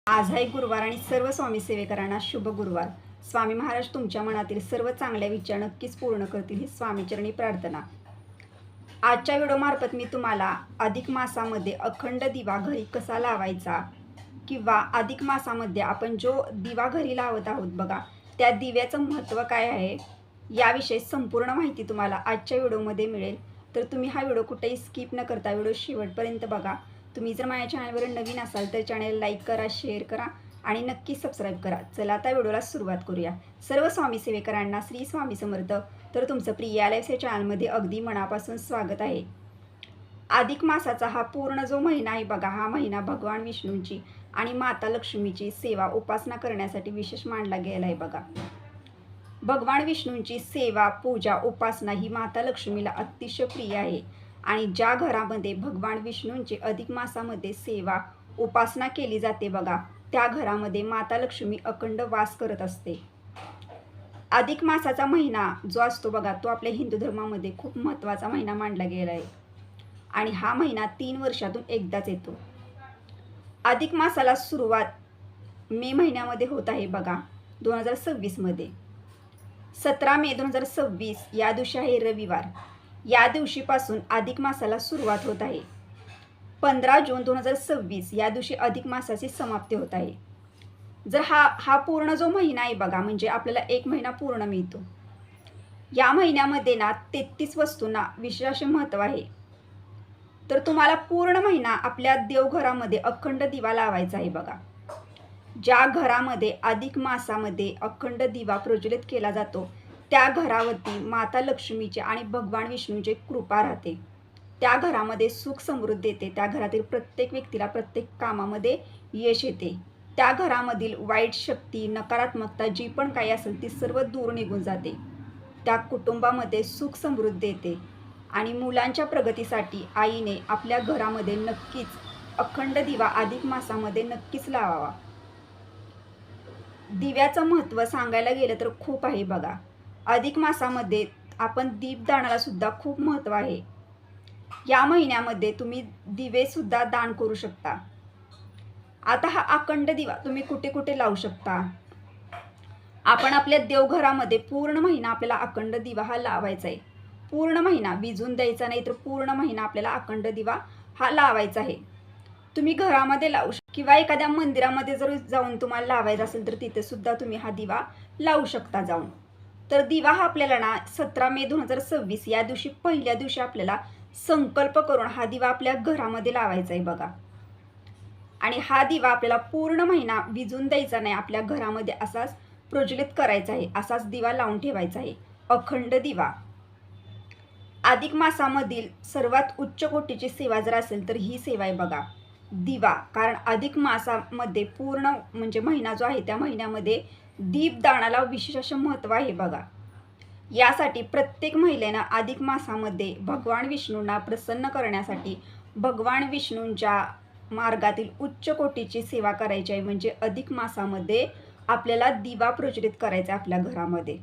आज आहे गुरुवार आणि सर्व स्वामी सेवेकरांना शुभ गुरुवार. स्वामी महाराज तुमच्या मनातील सर्व चांगल्या विचार नक्कीच पूर्ण करतील ही स्वामीचरणी प्रार्थना. आजच्या व्हिडिओमार्फत मी तुम्हाला अधिक मासामध्ये अखंड दिवा घरी कसा लावायचा किंवा अधिक मासामध्ये आपण जो दिवा घरी लावत आहोत बघा, त्या दिव्याचं महत्त्व काय आहे याविषयी संपूर्ण माहिती तुम्हाला आजच्या व्हिडिओमध्ये मिळेल. तर तुम्ही हा व्हिडिओ कुठेही स्किप न करता व्हिडिओ शेवटपर्यंत बघा. तुम्ही जर माझ्या चॅनलवर नवीन असाल तर चॅनल लाईक करा, शेअर करा आणि नक्की सबस्क्राईब करा. चला आता व्हिडिओला सुरुवात करूया. सर्व स्वामी सेवेकरांना श्री स्वामी समर्थ. तर तुमचं प्रिया लाईव्ह या चॅनलमध्ये अगदी मनापासून स्वागत आहे. अधिक मासाचा हा पूर्ण जो महिना आहे बघा, हा महिना भगवान विष्णूंची आणि माता लक्ष्मीची सेवा उपासना करण्यासाठी विशेष मानला गेला आहे बघा. भगवान विष्णूंची सेवा, पूजा, उपासना ही माता लक्ष्मीला अतिशय प्रिय आहे आणि ज्या घरामध्ये भगवान विष्णूंची अधिक मासामध्ये सेवा उपासना केली जाते बघा, त्या घरामध्ये माता लक्ष्मी अखंड वास करत असते. अधिक मासाचा महिना जो असतो बघा, तो आपल्या हिंदू धर्मामध्ये खूप महत्त्वाचा महिना मानला गेला आहे आणि हा महिना 3 वर्षातून एकदाच येतो. अधिक मासाला सुरुवात मे महिन्यामध्ये होत आहे बघा, 2026 मध्ये. 17 मे 2026 या दिवशी आहे रविवार. या दिवशीपासून अधिक मासाला सुरुवात होत आहे. 15 जून 2026 या दिवशी अधिक मासाची समाप्ती होत आहे. जर हा पूर्ण जो महिना आहे बघा, म्हणजे आपल्याला 1 महिना पूर्ण मिळतो. या महिन्यामध्ये ना 33 वस्तूंना विशेष असे महत्त्व आहे. तर तुम्हाला पूर्ण महिना आपल्या देवघरामध्ये अखंड दिवा लावायचा आहे बघा. ज्या घरामध्ये अधिक मासामध्ये अखंड दिवा प्रज्वलित केला जातो, त्या घरावरती माता लक्ष्मीची आणि भगवान विष्णूची कृपा राहते. त्या घरामध्ये सुख समृद्धी येते. त्या घरातील प्रत्येक व्यक्तीला प्रत्येक कामामध्ये यश येते. त्या घरामधील वाईट शक्ती, नकारात्मकता जी पण काही असेल ती सर्व दूर निघून जाते. त्या कुटुंबामध्ये सुख समृद्धी येते आणि मुलांच्या प्रगतीसाठी आईने आपल्या घरामध्ये नक्कीच अखंड दिवा अधिक मासामध्ये नक्कीच लावावा. दिव्याचं महत्त्व सांगायला गेलं तर खूप आहे बघा. अधिक मासामध्ये आपण दीपदानाला सुद्धा खूप महत्त्व आहे. या महिन्यामध्ये तुम्ही दिवे सुद्धा दान करू शकता. आता हा अखंड दिवा तुम्ही कुठे कुठे लावू शकता. आपण आपल्या देवघरामध्ये पूर्ण महिना आपल्याला अखंड दिवा हा लावायचा आहे. पूर्ण महिना विझून द्यायचा नाही, तर पूर्ण महिना आपल्याला अखंड दिवा हा लावायचा आहे. तुम्ही घरामध्ये लावू शकता किंवा एखाद्या मंदिरामध्ये जर जाऊन तुम्हाला लावायचा असेल तर तिथे सुद्धा तुम्ही हा दिवा लावू शकता जाऊन. तर दिवा हा आपल्याला ना 17 मे 2026 या दिवशी पहिल्या दिवशी आपल्याला संकल्प करून हा दिवा आपल्या घरामध्ये लावायचा आहे बघा. आणि हा दिवा आपल्याला पूर्ण महिना विझून द्यायचा नाही, आपल्या घरामध्ये असाच प्रज्वलित करायचा आहे, असाच दिवा लावून ठेवायचा आहे, अखंड दिवा. अधिक मासामधील सर्वात उच्च कोटीची सेवा जर असेल तर ही सेवा आहे बघा, दिवा. कारण अधिक मासामध्ये पूर्ण म्हणजे महिना जो आहे त्या महिन्यामध्ये दीपदानाला विशेष असं महत्त्व आहे बघा. यासाठी प्रत्येक महिलेनं अधिक मासामध्ये भगवान विष्णूंना प्रसन्न करण्यासाठी भगवान विष्णूंच्या मार्गातील उच्च कोटीची सेवा करायची आहे. म्हणजे अधिक मासामध्ये आपल्याला दिवा प्रज्वलित करायचा आपल्या घरामध्ये.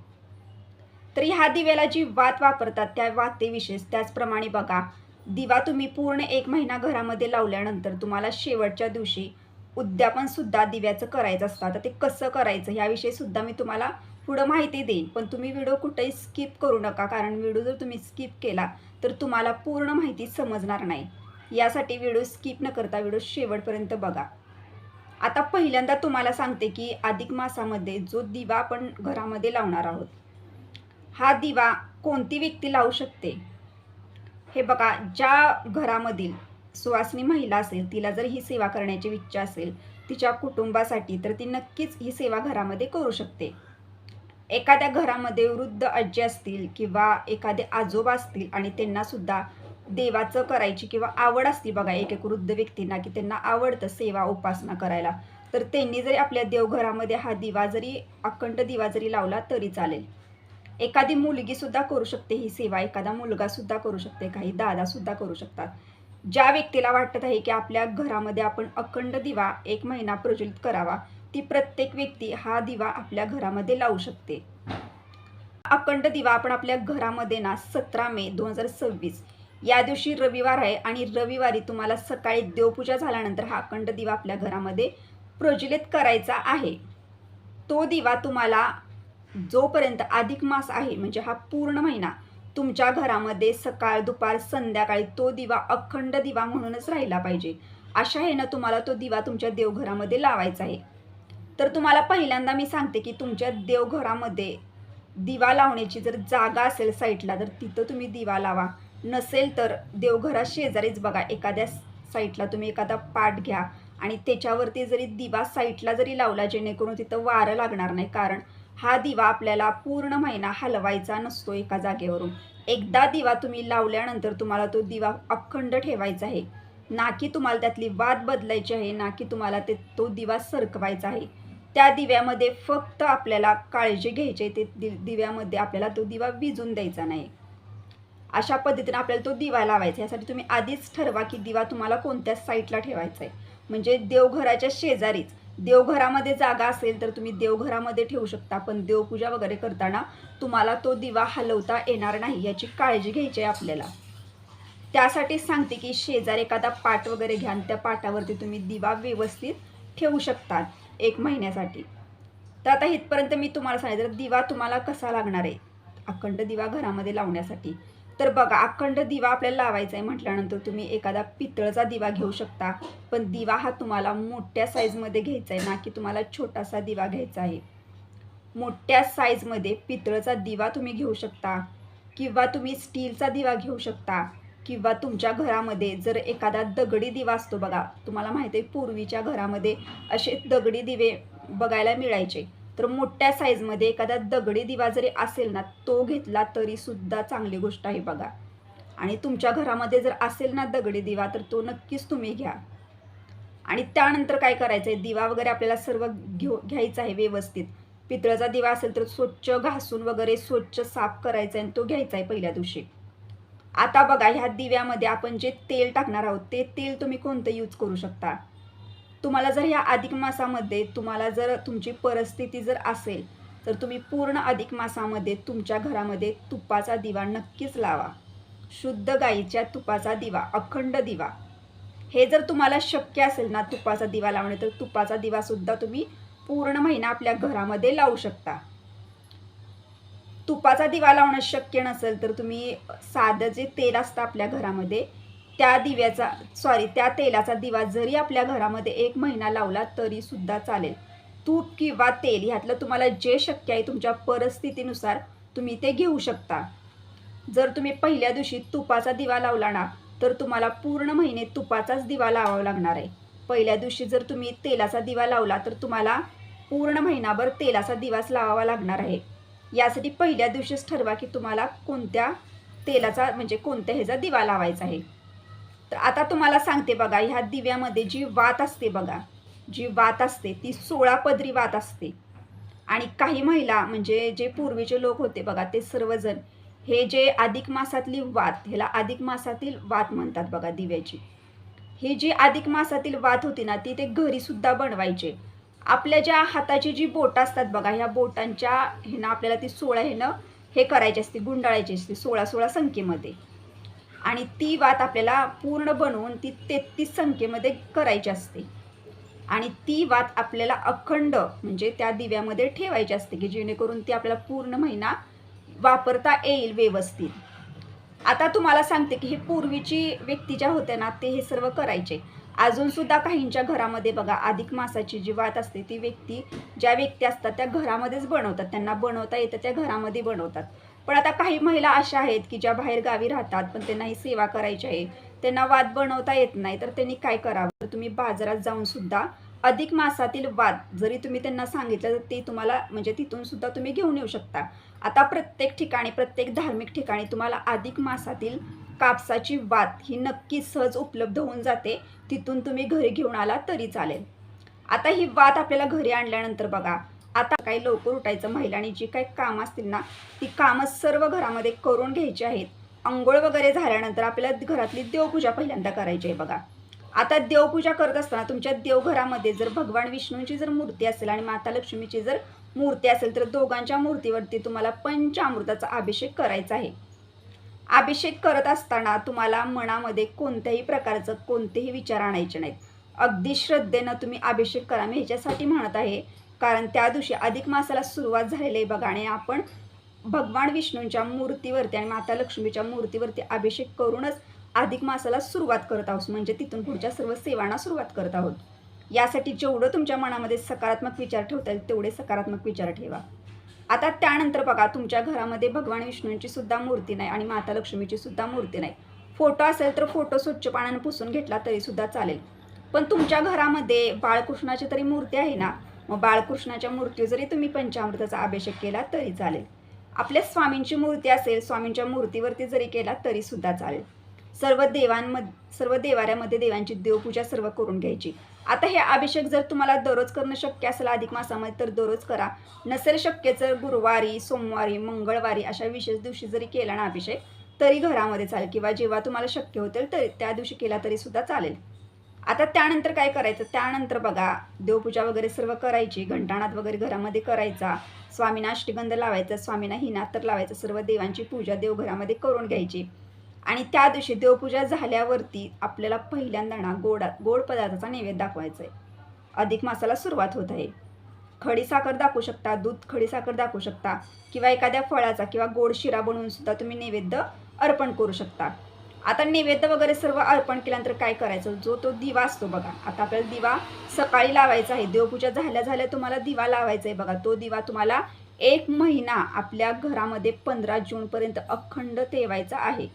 तर ह्या दिव्याला जी वात वापरतात त्या वातेविशेष त्याचप्रमाणे बघा, दिवा तुम्ही पूर्ण 1 महिना घरामध्ये लावल्यानंतर तुम्हाला शेवटच्या दिवशी उद्यापन सुद्धा दिव्याचं करायचं असतं. आता ते कसं करायचं याविषयी सुद्धा मी तुम्हाला पुढं माहिती देईन, पण तुम्ही व्हिडिओ कुठेही स्किप करू नका. कारण व्हिडिओ जर तुम्ही स्किप केला तर तुम्हाला पूर्ण माहिती समजणार नाही. यासाठी व्हिडिओ स्किप न करता व्हिडिओ शेवटपर्यंत बघा. आता पहिल्यांदा तुम्हाला सांगते की अधिक मासामध्ये जो दिवा आपण घरामध्ये लावणार आहोत, हा दिवा कोणती व्यक्ती लावू शकते हे बघा. ज्या घरामधील सुवासिनी महिला असेल, तिला जर ही सेवा करण्याची इच्छा असेल तिच्या कुटुंबासाठी, तर ती नक्कीच ही सेवा घरामध्ये करू शकते. एखाद्या घरामध्ये वृद्ध आजी असतील किंवा एखादे आजोबा असतील आणि त्यांना सुद्धा देवाचं करायची किंवा आवड असते बघा, एक एक वृद्ध व्यक्तींना की त्यांना आवडतं सेवा उपासना करायला, तर त्यांनी जरी आपल्या देवघरामध्ये हा दिवा जरी अखंड दिवा जरी लावला तरी चालेल. एखादी मुलगी सुद्धा करू शकते ही सेवा, एखादा मुलगा सुद्धा करू शकते, काही दादा सुद्धा करू शकतात. ज्या व्यक्तीला वाटत आहे की आपल्या घरामध्ये आपण अखंड दिवा 1 महिना प्रज्वलित करावा, ती प्रत्येक व्यक्ती हा दिवा आपल्या घरामध्ये लावू शकते. अखंड दिवा आपण आपल्या घरामध्ये ना 17 मे 2026 या दिवशी रविवार आहे आणि रविवारी तुम्हाला सकाळी देवपूजा झाल्यानंतर हा अखंड दिवा आपल्या घरामध्ये प्रज्वलित करायचा आहे. तो दिवा तुम्हाला जोपर्यंत अधिक मास आहे म्हणजे हा पूर्ण महिना तुमच्या घरामध्ये सकाळ दुपार संध्याकाळी तो दिवा अखंड दिवा म्हणूनच राहिला पाहिजे. अशा ह्यानं तुम्हाला तो दिवा तुमच्या देवघरामध्ये लावायचा आहे. तर तुम्हाला पहिल्यांदा मी सांगते की तुमच्या देवघरामध्ये दिवा लावण्याची जर जागा असेल साईडला तर तिथं तुम्ही दिवा लावा. नसेल तर देवघरात शेजारीच बघा एखाद्या साईडला तुम्ही एखादा पाट घ्या आणि त्याच्यावरती जरी दिवा साईडला जरी लावला जेणेकरून तिथं वारं लागणार नाही. कारण हा दिवा आपल्याला पूर्ण महिना हलवायचा नसतो एका जागेवरून. एकदा दिवा तुम्ही लावल्यानंतर तुम्हाला तो दिवा अखंड ठेवायचा आहे. ना की तुम्हाला त्यातली वात बदलायची आहे, ना की तुम्हाला तो दिवा सरकवायचा आहे. त्या दिव्यामध्ये फक्त आपल्याला काळजी घ्यायची आहे, ते दिव्यामध्ये आपल्याला तो दिवा विझून द्यायचा नाही. अशा पद्धतीने आपल्याला तो दिवा लावायचा. यासाठी तुम्ही आधीच ठरवा की दिवा तुम्हाला कोणत्या साईडला ठेवायचा आहे. म्हणजे देवघराच्या शेजारीच. देवघरामध्ये जागा असेल तर तुम्ही देवघरामध्ये ठेवू शकता, पण देवपूजा वगैरे करताना तुम्हाला तो दिवा हलवता येणार नाही, याची काळजी घ्यायची आहे आपल्याला. त्यासाठी सांगते की शेजारी एखादा पाट वगैरे घ्या आणि त्या पाटावरती तुम्ही दिवा व्यवस्थित ठेवू शकता 1 महिन्यासाठी. तर आता इथपर्यंत मी तुम्हाला सांगितलं दिवा तुम्हाला कसा लागणार आहे अखंड दिवा घरामध्ये लावण्यासाठी. तर बघा, अखंड दिवा आपल्याला लावायचा आहे म्हटल्यानंतर तुम्ही एखादा पितळचा दिवा घेऊ शकता, पण दिवा हा तुम्हाला मोठ्या साईजमध्ये घ्यायचा आहे, ना की तुम्हाला छोटासा दिवा घ्यायचा आहे. मोठ्या साईजमध्ये पितळचा दिवा तुम्ही घेऊ शकता किंवा तुम्ही स्टीलचा दिवा घेऊ शकता किंवा तुमच्या घरामध्ये जर एखादा दगडी दिवा असतो बघा, तुम्हाला माहिती आहे पूर्वीच्या घरामध्ये असे दगडी दिवे बघायला मिळायचे. तर मोठ्या साईजमध्ये एखादा दगडी दिवा जरी असेल ना, तो घेतला तरी सुद्धा चांगली गोष्ट आहे बघा. आणि तुमच्या घरामध्ये जर असेल ना दगडी दिवा तर तो नक्कीच तुम्ही घ्या. आणि त्यानंतर काय करायचं आहे, दिवा वगैरे आपल्याला सर्व घ्यायचं आहे व्यवस्थित. पितळाचा दिवा असेल तर स्वच्छ घासून वगैरे स्वच्छ साफ करायचा आहे आणि तो घ्यायचा आहे पहिल्या दिवशी. आता बघा, ह्या दिव्यामध्ये आपण जे तेल टाकणार आहोत ते तेल तुम्ही कोणतं यूज करू शकता. तुम्हाला जर या अधिक मासामध्ये तुम्हाला जर तुमची परिस्थिती जर असेल तर तुम्ही पूर्ण अधिक मासामध्ये तुमच्या घरामध्ये तुपाचा दिवा नक्कीच लावा. शुद्ध गाईच्या तुपाचा दिवा, अखंड दिवा. हे जर तुम्हाला शक्य असेल ना तुपाचा दिवा लावणे, तर तुपाचा दिवा सुद्धा तुम्ही पूर्ण महिना आपल्या घरामध्ये लावू शकता. तुपाचा दिवा लावणं शक्य नसेल तर तुम्ही साधं जे तेल असतं आपल्या घरामध्ये त्या तेलाचा दिवा जरी आपल्या घरामध्ये 1 महिना लावला तरी सुद्धा चालेल. तूप किंवा तेल ह्यातलं तुम्हाला जे शक्य आहे तुमच्या परिस्थितीनुसार तुम्ही ते घेऊ शकता. जर तुम्ही पहिल्या दिवशी तुपाचा दिवा लावला ना तर तुम्हाला पूर्ण महिने तुपाचाच दिवा लावावा लागणार आहे. पहिल्या दिवशी जर तुम्ही तेलाचा दिवा लावला तर तुम्हाला पूर्ण महिनाभर तेलाचा दिवाच लावावा लागणार आहे. यासाठी पहिल्या दिवशीच ठरवा की तुम्हाला कोणत्या तेलाचा म्हणजे कोणत्या ह्याचा दिवा लावायचा आहे. तर आता तुम्हाला सांगते बघा, ह्या दिव्यामध्ये जी वात असते बघा, जी वात असते ती 16 पदरी वात असते. आणि काही महिला म्हणजे जे पूर्वीचे लोक होते बघा, ते सर्वजण हे जे अधिक मासातली वात, ह्याला अधिक मासातील वात म्हणतात बघा दिव्याची. ही जी अधिक मासातील वात होती ना ती ते घरी सुद्धा बनवायचे. आपल्या ज्या हाताची जी बोटं असतात बघा, ह्या बोटांच्या ह्यानं आपल्याला ती 16 ह्यानं हे करायची असते, गुंडाळायची असते 16-16 संख्येमध्ये. आणि ती वात आपल्याला पूर्ण बनवून ती 33 संख्येमध्ये करायची असते. आणि ती वात आपल्याला अखंड म्हणजे त्या दिव्यामध्ये ठेवायची असते की जेणेकरून ती आपल्याला पूर्ण महिना वापरता येईल व्यवस्थित. आता तुम्हाला सांगते की हे पूर्वीची व्यक्ती ज्या होत्या ना ते हे सर्व करायचे. अजून सुद्धा काहींच्या घरामध्ये बघा अधिक मासाची जी वात असते ती ज्या व्यक्ती असतात त्या घरामध्येच बनवतात. त्यांना बनवता येतं त्या घरामध्ये बनवतात. पण आता काही महिला अशा आहेत की ज्या बाहेर गावी राहतात पण त्यांना ही सेवा करायची आहे, त्यांना वात बनवता येत नाही, तर त्यांनी काय करावं, तर तुम्ही बाजारात जाऊन सुद्धा अधिक मासातील वात जरी तुम्ही त्यांना सांगितलं तर ते तुम्हाला म्हणजे तिथून सुद्धा तुम्ही घेऊन येऊ शकता. आता प्रत्येक ठिकाणी प्रत्येक धार्मिक ठिकाणी तुम्हाला अधिक मासातील कापसाची वात ही नक्की सहज उपलब्ध होऊन जाते. तिथून तुम्ही घरी घेऊन आला तरी चालेल. आता ही वात आपल्याला घरी आणल्यानंतर बघा, आता काही लवकर उठायचं, महिलांनी जी काही कामं असतील ना ती कामं सर्व घरामध्ये करून घ्यायची आहेत. अंघोळ वगैरे झाल्यानंतर आपल्याला घरातली देवपूजा पहिल्यांदा करायची आहे बघा. आता देवपूजा करत असताना तुमच्या देवघरामध्ये जर भगवान विष्णूंची जर मूर्ती असेल आणि माता लक्ष्मीची जर मूर्ती असेल तर दोघांच्या मूर्तीवरती तुम्हाला पंचामृताचा अभिषेक करायचा आहे. अभिषेक करत असताना तुम्हाला मनामध्ये कोणत्याही प्रकारचं कोणतेही विचार आणायचे नाहीत. अगदी श्रद्धेनं तुम्ही अभिषेक करा. मी ह्याच्यासाठी म्हणत आहे, कारण त्या दिवशी अधिक मासाला सुरुवात झालेली आहे बघा आणि आपण भगवान विष्णूंच्या मूर्तीवरती आणि माता लक्ष्मीच्या मूर्तीवरती अभिषेक करूनच अधिक मासाला सुरुवात करत आहोत. म्हणजे तिथून पुढच्या सर्व सेवांना सुरुवात करत आहोत. यासाठी जेवढं तुमच्या मनामध्ये सकारात्मक विचार ठेवता येईल तेवढे सकारात्मक विचार ठेवा. आता त्यानंतर बघा, तुमच्या घरामध्ये भगवान विष्णूंची सुद्धा मूर्ती नाही आणि माता लक्ष्मीची सुद्धा मूर्ती नाही. फोटो असेल तर फोटो स्वच्छ पाण्याने पुसून घेतला तरी सुद्धा चालेल. पण तुमच्या घरामध्ये बाळकृष्णाची तरी मूर्ती आहे ना, मग बाळकृष्णाच्या मूर्तीवर जरी तुम्ही पंचामृताचा अभिषेक केला तरी चालेल. आपल्या स्वामींची मूर्ती असेल, स्वामींच्या मूर्तीवरती जरी केला तरी सुद्धा चालेल. सर्व देवाऱ्यामध्ये देवांची देवपूजा सर्व करून घ्यायची. आता हे अभिषेक जर तुम्हाला दररोज करणं शक्य असेल अधिक मासामध्ये तर दररोज करा. नसेल शक्य तर गुरुवारी, सोमवारी, मंगळवारी अशा विशेष दिवशी जरी केला ना अभिषेक तरी घरामध्ये चालेल, किंवा जेव्हा तुम्हाला शक्य होतील तरी त्या दिवशी केला तरी सुद्धा चालेल. आता त्यानंतर काय करायचं, त्यानंतर बघा देवपूजा वगैरे सर्व करायची, घंटानाद वगैरे घरामध्ये करायचा, स्वामींना अष्टगंध लावायचा, स्वामींना हिनात्तर लावायचं, सर्व देवांची पूजा देवघरामध्ये करून घ्यायची. आणि त्या दिवशी देवपूजा झाल्यावरती आपल्याला पहिल्यांदा ना गोड पदार्थाचा नैवेद्य दाखवायचा आहे. अधिक मासाला सुरुवात होत आहे. खडी साखर दाखवू शकता, दूध खडी साखर दाखवू शकता, किंवा एखाद्या फळाचा किंवा गोड शिरा बनवून सुद्धा तुम्ही नैवेद्य अर्पण करू शकता. आता नैवेद्य वगैरे सर्व अर्पण केल्यानंतर काय करायचं, जो तो दिवा असतो बघा, आता आपल्याला दिवा सकाळी लावायचा आहे. देवपूजा झाल्या तुम्हाला दिवा लावायचा आहे बघा. तो दिवा तुम्हाला 1 महिना आपल्या घरामध्ये 15 जूनपर्यंत अखंड ठेवायचा आहे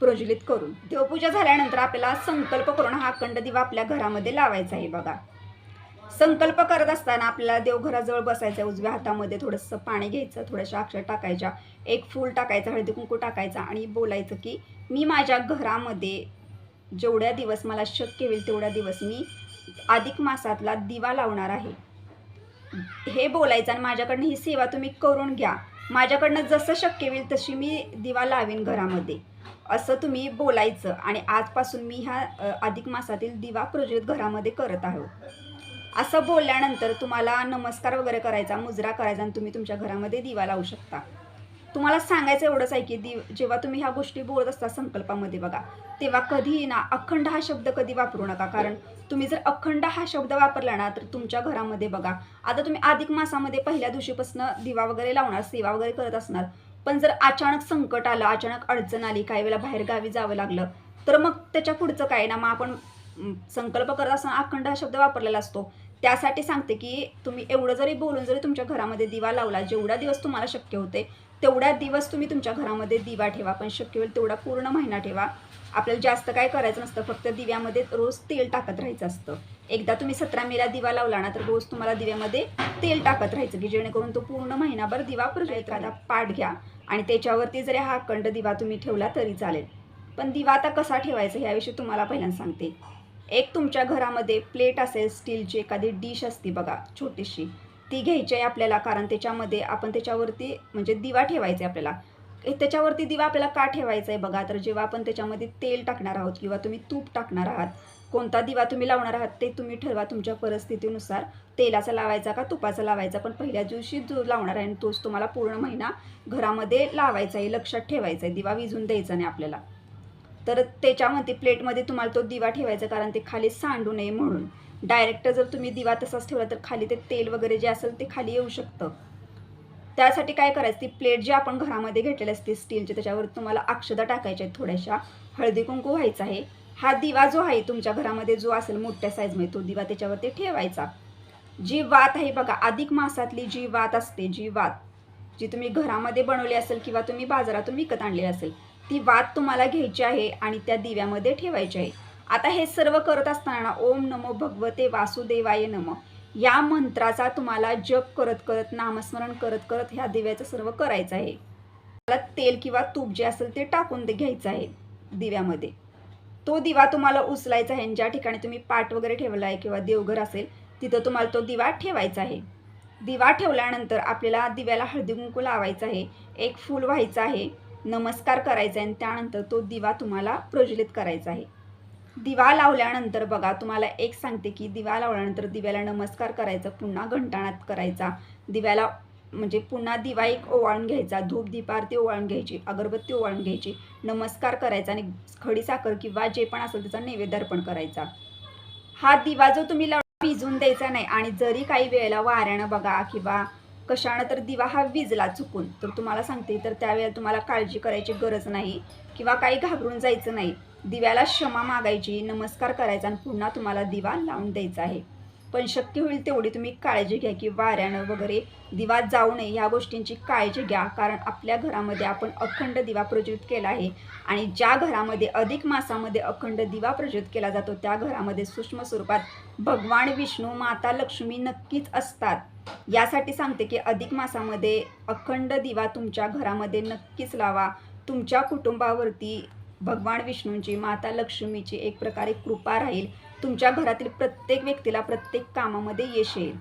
प्रज्वलित करून. देवपूजा झाल्यानंतर आपल्याला संकल्प करून हा अखंड दिवा आपल्या घरामध्ये लावायचा आहे बघा. संकल्प करत असताना आपल्याला देवघराजवळ बसायचं, उजव्या हातामध्ये थोडंसं पाणी घ्यायचं, थोड्याशा अक्षर टाकायच्या, एक फूल टाकायचं, हळदी कुंकू टाकायचा आणि बोलायचं की मी माझ्या घरामध्ये जेवढ्या दिवस मला शक्य होईल तेवढ्या दिवस मी अधिक मासातला दिवा लावणार आहे, हे बोलायचं. आणि माझ्याकडनं ही सेवा तुम्ही करून घ्या, माझ्याकडनं जसं शक्य होईल तशी मी दिवा लावीन घरामध्ये, असं तुम्ही बोलायचं. आणि आजपासून मी ह्या अधिक मासातील दिवा प्रज्वलित घरामध्ये करत आहोत असं बोलल्यानंतर तुम्हाला नमस्कार वगैरे करायचा, मुजरा करायचा आणि तुम्ही तुमच्या घरामध्ये दिवा लावू शकता. तुम्हाला सांगायचं एवढंच आहे की जेव्हा तुम्ही ह्या गोष्टी बोलत असता संकल्पामध्ये बघा, तेव्हा कधीही ना अखंड हा शब्द कधी वापरू नका. कारण तुम्ही जर अखंड हा शब्द वापरला ना तर तुमच्या घरामध्ये बघा, आता तुम्ही अधिक मासामध्ये पहिल्या दिवशीपासून दिवा वगैरे लावणार, सेवा वगैरे करत असणार, पण जर अचानक संकट आलं, अचानक अडचण आली, काही वेळेला बाहेर गावी जावं लागलं तर मग त्याच्या पुढचं काय ना, मग आपण संकल्प करत असताना अखंड हा शब्द वापरलेला असतो. त्यासाठी सांगते की तुम्ही एवढं जरी बोलून जरी तुमच्या घरामध्ये दिवा लावला, जेवढा दिवस तुम्हाला शक्य होते तेवढ्या दिवस तुम्ही तुमच्या घरामध्ये दिवा ठेवा, पण शक्य होईल तेवढा पूर्ण महिना ठेवा. आपल्याला जास्त काय करायचं नसतं, फक्त दिव्यामध्ये रोज तेल टाकत राहायचं असतं. एकदा तुम्ही 17 मेला दिवा लावला ना तर रोज तुम्हाला दिव्यामध्ये तेल टाकत राहायचं की जेणेकरून तो पूर्ण महिनाभर दिवा प्रज्वलित राहता. पाठ घ्या आणि त्याच्यावरती जरी हा अखंड दिवा तुम्ही ठेवला तरी चालेल. पण दिवा आता कसा ठेवायचा ह्याविषयी तुम्हाला पहिल्यांदा सांगते. एक तुमच्या घरामध्ये प्लेट असेल, स्टीलची एखादी डिश असते बघा छोटीशी, ती घ्यायची आहे आपल्याला. कारण त्याच्यामध्ये आपण त्याच्यावरती म्हणजे दिवा ठेवायचा आहे आपल्याला. त्याच्यावरती दिवा आपल्याला का ठेवायचा आहे बघा, तर जेव्हा आपण त्याच्यामध्ये तेल टाकणार आहोत किंवा तुम्ही तूप टाकणार आहात, कोणता दिवा तुम्ही लावणार आहात ते तुम्ही ठरवा तुमच्या परिस्थितीनुसार, तेलाचा लावायचा का तुपाचा लावायचा. पण पहिल्या दिवशी जो लावणार आहे तोच तुम्हाला पूर्ण महिना घरामध्ये लावायचा आहे, लक्षात ठेवायचा आहे. दिवा विझून द्यायचा नाही आपल्याला. तर त्याच्यामध्ये प्लेटमध्ये तुम्हाला तो दिवा ठेवायचा, कारण ते खाली सांडू नये म्हणून. डायरेक्ट जर तुम्ही दिवा तसाच ठेवला तर खाली ते तेल वगैरे जे असेल ते खाली येऊ शकतं. त्यासाठी काय करायचं, ती प्लेट जी आपण घरामध्ये घेतलेली असते स्टीलची, त्याच्यावर तुम्हाला अक्षता टाकायच्या आहेत, थोड्याशा हळदी कुंकू व्हायचं आहे. हा दिवा जो आहे तुमच्या घरामध्ये जो असेल मोठ्या साईजमध्ये, तो दिवा त्याच्यावरती ठेवायचा. जी वात आहे बघा, अधिक मासातली जी वात असते, जी तुम्ही घरामध्ये बनवली असेल किंवा तुम्ही बाजारातून विकत आणली असेल, ती वात तुम्हाला घ्यायची आहे आणि त्या दिव्यामध्ये ठेवायची आहे. आता हे सर्व करत असताना ओम नमो भगवते वासुदेवाय नमः या मंत्राचा तुम्हाला जप करत करत, नामस्मरण करत करत ह्या दिव्याचं सर्व करायचं आहे. त्याला तेल किंवा तूप जे असेल ते टाकून घ्यायचं आहे दिव्यामध्ये. तो दिवा तुम्हाला उचलायचा आहे. ज्या ठिकाणी तुम्ही पाट वगैरे ठेवला आहे किंवा देवघर असेल तिथं तुम्हाला तो दिवा ठेवायचा आहे. दिवा ठेवल्यानंतर आपल्याला दिव्याला हळदी कुंकू लावायचं आहे, एक फूल व्हायचं आहे, नमस्कार करायचा आहे आणि त्यानंतर तो दिवा तुम्हाला प्रज्वलित करायचा आहे. दिवा लावल्यानंतर बघा, तुम्हाला एक सांगते की दिवा लावल्यानंतर दिव्याला नमस्कार करायचा, पुन्हा घंटानाद करायचा, दिव्याला म्हणजे पुन्हा दिवा एक ओवाळून घ्यायचा, धूप दीपारती ओवाळून घ्यायची, अगरबत्ती ओवाळून घ्यायची, नमस्कार करायचा आणि खडी साखर किंवा जे पण असेल त्याचा नैवेद्य अर्पण करायचा. हा दिवा जो तुम्ही विझून द्यायचा नाही. आणि जरी काही वेळेला वाऱ्यानं बघा किंवा कशानं तर दिवा हा विजला चुकून, तर तुम्हाला सांगते, तर त्यावेळेला तुम्हाला काळजी करायची गरज नाही किंवा काही घाबरून जायचं नाही. दिव्याला क्षमा मागायची, नमस्कार करायचा आणि पुन्हा तुम्हाला दिवा लावून द्यायचा आहे. पण शक्य होईल तेवढी तुम्ही काळजी घ्या की वाऱ्यानं वगैरे दिवा जाऊ नये, ह्या गोष्टींची काळजी घ्या. कारण आपल्या घरामध्ये आपण अखंड दिवा प्रज्वलित केला आहे आणि ज्या घरामध्ये अधिक मासामध्ये अखंड दिवा प्रज्वलित केला जातो त्या घरामध्ये सूक्ष्म स्वरूपात भगवान विष्णू, माता लक्ष्मी नक्कीच असतात. यासाठी सांगते की अधिक मासामध्ये अखंड दिवा तुमच्या घरामध्ये नक्कीच लावा. तुमच्या कुटुंबावरती भगवान विष्णूंची, माता लक्ष्मीची एक प्रकारे कृपा राहील. तुमच्या घरातील प्रत्येक व्यक्तीला प्रत्येक कामामध्ये यश येईल.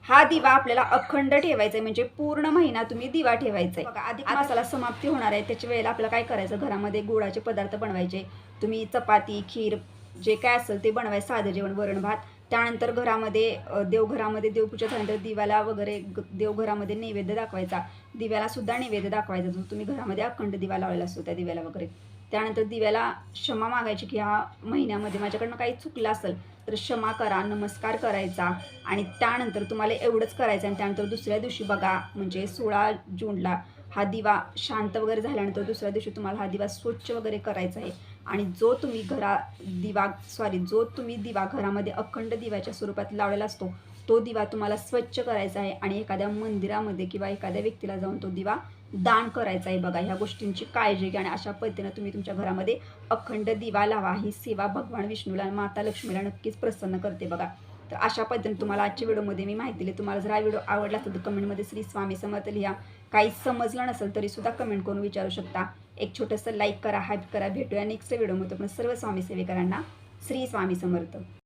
हा दिवा आपल्याला अखंड ठेवायचा आहे, म्हणजे पूर्ण महिना तुम्ही दिवा ठेवायचा आहे. बघा, अधिक मासाला समाप्ती होणार आहे, त्याच्या वेळेला आपल्याला काय करायचं, घरामध्ये गोडाचे पदार्थ बनवायचे. तुम्ही चपाती, खीर जे काय असेल ते बनवायचं, साधं जेवण, वरण भात. त्यानंतर घरामध्ये देवघरामध्ये देवपूजा झाल्यानंतर दिव्याला वगैरे देवघरामध्ये नैवेद्य दाखवायचा. दिव्याला सुद्धा नैवेद्य दाखवायचा जो तुम्ही घरामध्ये अखंड दिवा लावलेला असतो त्या दिव्याला वगैरे. त्यानंतर दिव्याला क्षमा मागायची की ह्या महिन्यामध्ये माझ्याकडनं काही चुकलं असेल तर क्षमा करा, नमस्कार करायचा. आणि त्यानंतर तुम्हाला एवढंच करायचं. आणि त्यानंतर दुसऱ्या दिवशी बघा, म्हणजे 16 जूनला हा दिवा शांत वगैरे झाल्यानंतर दुसऱ्या दिवशी तुम्हाला हा दिवा स्वच्छ वगैरे करायचा आहे. आणि जो तुम्ही जो तुम्ही दिवा घरामध्ये अखंड दिव्याच्या स्वरूपात लावलेला असतो तो दिवा तुम्हाला स्वच्छ करायचा आहे आणि एखाद्या मंदिरामध्ये किंवा एखाद्या व्यक्तीला जाऊन तो दिवा दान करायचा आहे. बघा, ह्या गोष्टींची काळजी घ्या आणि अशा पद्धतीनं तुम्ही तुमच्या घरामध्ये अखंड दिवा लावा. ही सेवा भगवान विष्णूला आणि माता लक्ष्मीला नक्कीच प्रसन्न करते. बघा, तर अशा पद्धतीने तुम्हाला आजच्या व्हिडिओमध्ये मी माहिती दिली. तुम्हाला जर हा व्हिडिओ आवडला असेल तर कमेंटमध्ये श्री स्वामी समर्थ लिहा. काही समजलं नसेल तरी सुद्धा कमेंट करून विचारू शकता. एक छोटंसं लाईक करा, हाईप करा. भेटूया नेक्स्ट व्हिडिओमध्ये. पण सर्व स्वामी सेवेकरांना श्री स्वामी समर्थ.